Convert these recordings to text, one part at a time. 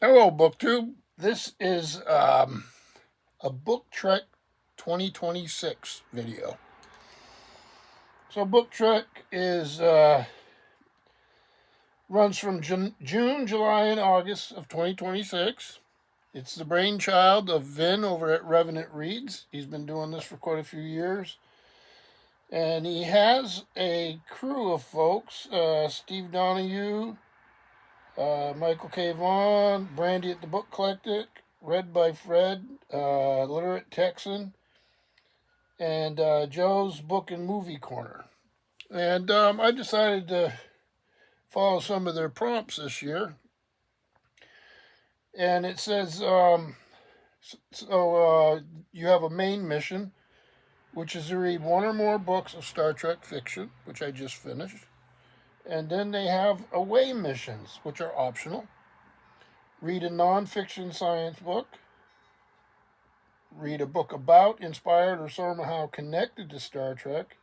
Hello, BookTube. This is a BookTrek 2026 video. So BookTrek is runs from June, July, and August of 2026. It's the brainchild of Vin over at Revenant Reads. He's been doing this for quite a few years. And he has a crew of folks, Steve Donahue, Michael K. Vaughn, Brandy at the Book Collectic, Read by Fred, Literate Texan, and Joe's Book and Movie Corner. And I decided to follow some of their prompts this year. And it says, you have a main mission, which is to read one or more books of Star Trek fiction, which I just finished. And then they have away missions, which are optional. Read a nonfiction science book. Read a book about, inspired, or somehow connected to Star Trek.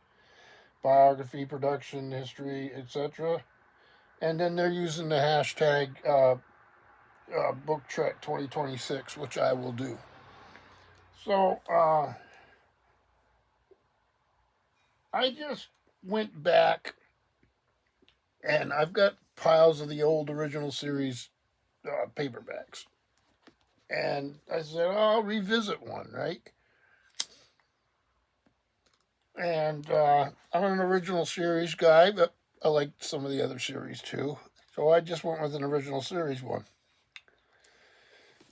Biography, production, history, etc. And then they're using the hashtag BookTrek 2026, which I will do. So I just went back and I've got piles of the old original series paperbacks. And I said, I'll revisit one, right? And I'm an original series guy, but I like some of the other series too. So I just went with an original series one.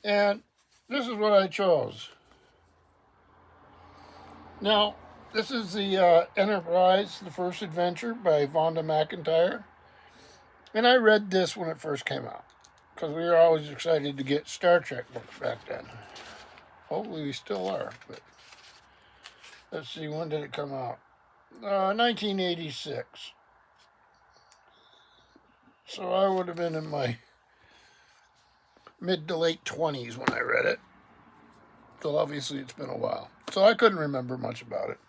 And this is what I chose. Now, this is the Enterprise, the First Adventure by Vonda McIntyre. And I read this when it first came out, because we were always excited to get Star Trek books back then. Hopefully we still are, but let's see, when did it come out? 1986. So I would have been in my mid to late 20s when I read it. So obviously it's been a while. So I couldn't remember much about it.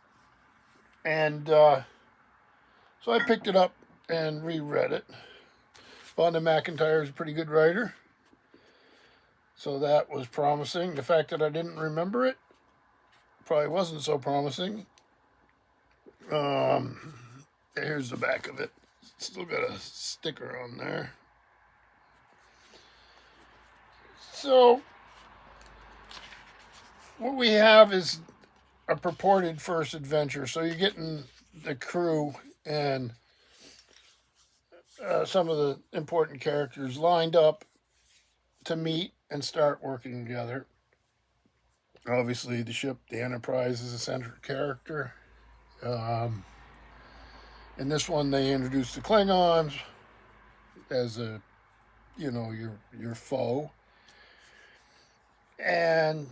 And so I picked it up and reread it. Vonda McIntyre is a pretty good writer. So that was promising. The fact that I didn't remember it probably wasn't so promising. Here's the back of it. Still got a sticker on there. So what we have is a purported first adventure. So you're getting the crew and some of the important characters lined up to meet and start working together. Obviously, the ship, the Enterprise, is a central character. In this one, they introduce the Klingons as your foe, and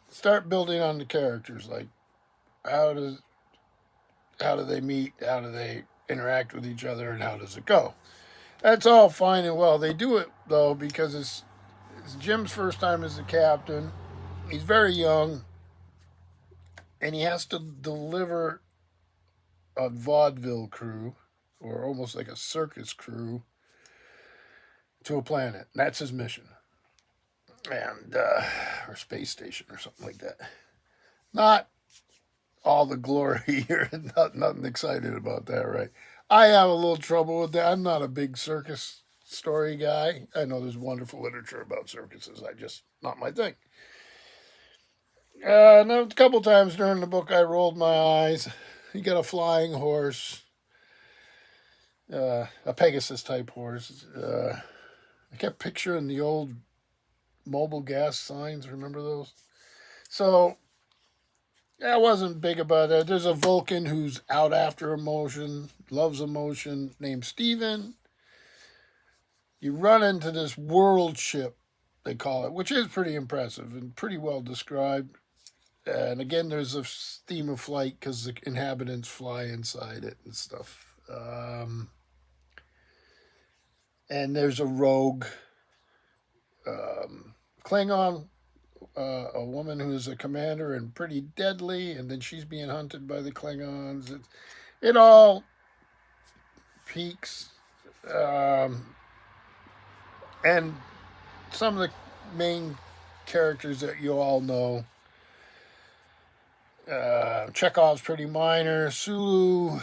start building on the characters. Like, how do they meet? How do they interact with each other? And how does it go? That's all fine and well. They do it though because it's Jim's first time as a captain. He's very young, and he has to deliver a vaudeville crew, or almost like a circus crew, to a planet. And that's his mission, and or space station or something like that. Not all the glory here. Nothing excited about that, right? I have a little trouble with that. I'm not a big circus story guy. I know there's wonderful literature about circuses. Not my thing. And a couple times during the book, I rolled my eyes. You got a flying horse, a Pegasus type horse. I kept picturing the old mobile gas signs. Remember those? So I wasn't big about that. There's a Vulcan who's out after emotion, loves emotion, named Steven. You run into this world ship, they call it, which is pretty impressive and pretty well described. And again, there's a theme of flight because the inhabitants fly inside it and stuff. And there's a rogue Klingon, a woman who is a commander and pretty deadly, and then she's being hunted by the Klingons. It all peaks. And some of the main characters that you all know. Chekhov's pretty minor. Sulu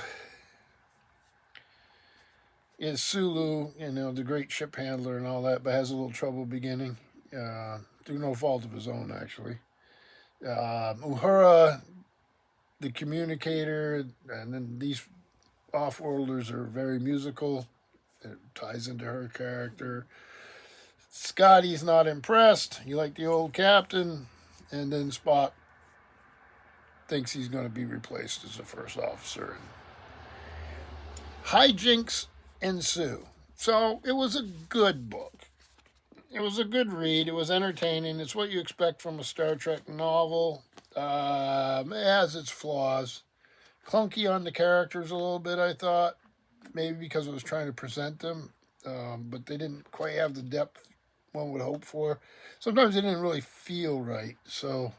is Sulu, the great ship handler and all that, but has a little trouble beginning. Through no fault of his own, actually. Uhura, the communicator, and then these off-worlders are very musical. It ties into her character. Scotty's not impressed. You like the old captain, and then Spock thinks he's going to be replaced as a first officer. Hijinks ensue. So it was a good book. It was a good read. It was entertaining. It's what you expect from a Star Trek novel. It has its flaws. Clunky on the characters a little bit, I thought. Maybe because it was trying to present them. But they didn't quite have the depth one would hope for. Sometimes they didn't really feel right. So,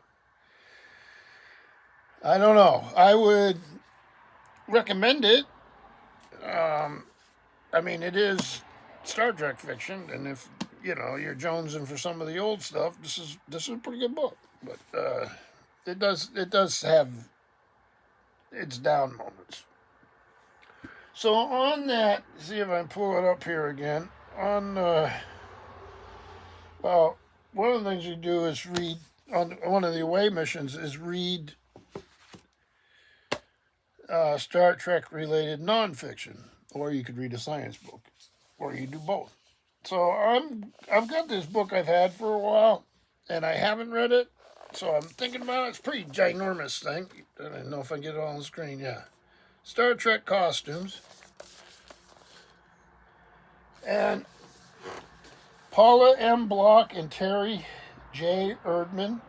I don't know. I would recommend it. It is Star Trek fiction, and if you're jonesing for some of the old stuff, this is a pretty good book. But it does have its down moments. So on that, see if I can pull it up here again. One of the things you do is read on one of the away missions is read Star Trek related nonfiction, or you could read a science book, or you do both. So I've got this book I've had for a while, and I haven't read it, so I'm thinking about it. It's a pretty ginormous thing. I don't know if I can get it on the screen. Yeah, Star Trek costumes, and Paula M. Block and Terry J. Erdman.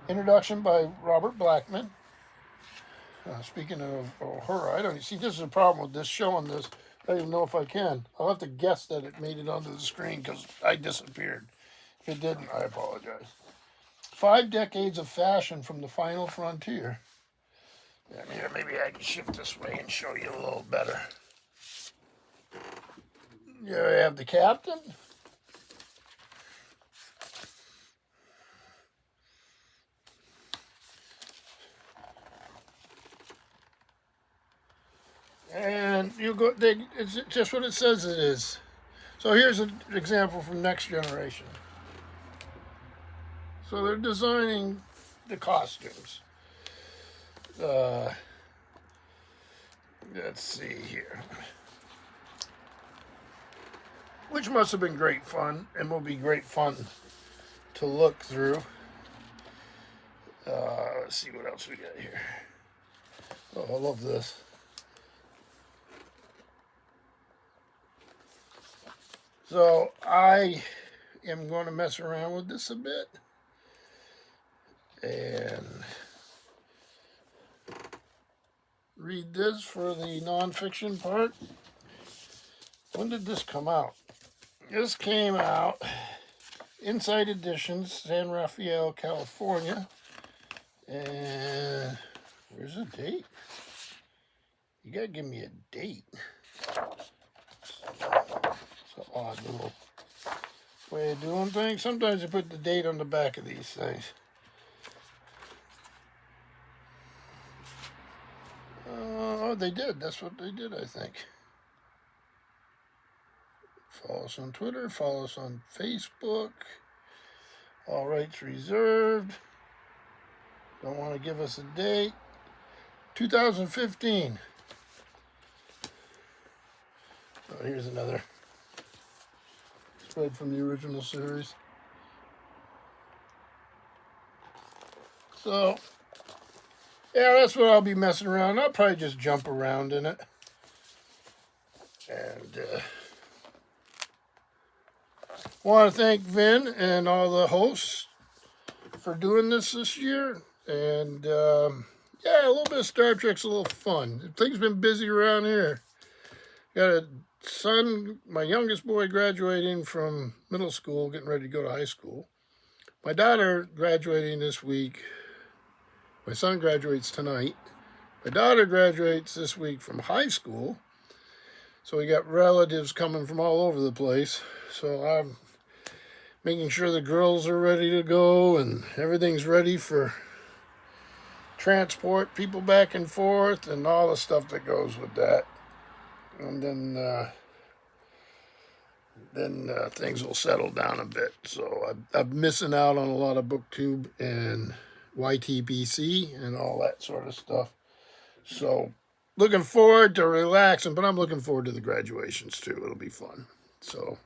Introduction by Robert Blackman. Speaking of Uhura, I don't see. This is a problem with this showing this. I don't even know if I can. I'll have to guess that it made it onto the screen because I disappeared. If it didn't, I apologize. 5 decades of fashion from the final frontier. Yeah, maybe I can shift this way and show you a little better. Here I have the captain. And it's just what it says it is. So here's an example from Next Generation. So they're designing the costumes. Let's see here. Which must have been great fun, and will be great fun to look through. Let's see what else we got here. Oh, I love this. So I am going to mess around with this a bit. And read this for the nonfiction part. When did this come out? This came out, Inside Editions, San Rafael, California. And where's the date? You gotta give me a date. It's an odd little way of doing things. Sometimes you put the date on the back of these things. Oh, they did. That's what they did, I think. Follow us on Twitter. Follow us on Facebook. All rights reserved. Don't want to give us a date. 2015. Oh, here's another spread from the original series. So, yeah, that's what I'll be messing around. I'll probably just jump around in it. And want to thank Vin and all the hosts for doing this year. And yeah, a little bit of Star Trek's a little fun. Things been busy around here. Got a son, my youngest boy, graduating from middle school, getting ready to go to high school. My daughter graduating this week. My son graduates tonight. My daughter graduates this week from high school. So we got relatives coming from all over the place. So I'm making sure the girls are ready to go and everything's ready for transport, people back and forth, and all the stuff that goes with that. And then things will settle down a bit. So I'm missing out on a lot of BookTube and YTBC and all that sort of stuff. So looking forward to relaxing, but I'm looking forward to the graduations too. It'll be fun. So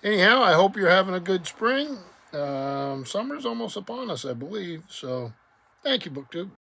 anyhow, I hope you're having a good spring. Summer's almost upon us, I believe. So thank you, BookTube.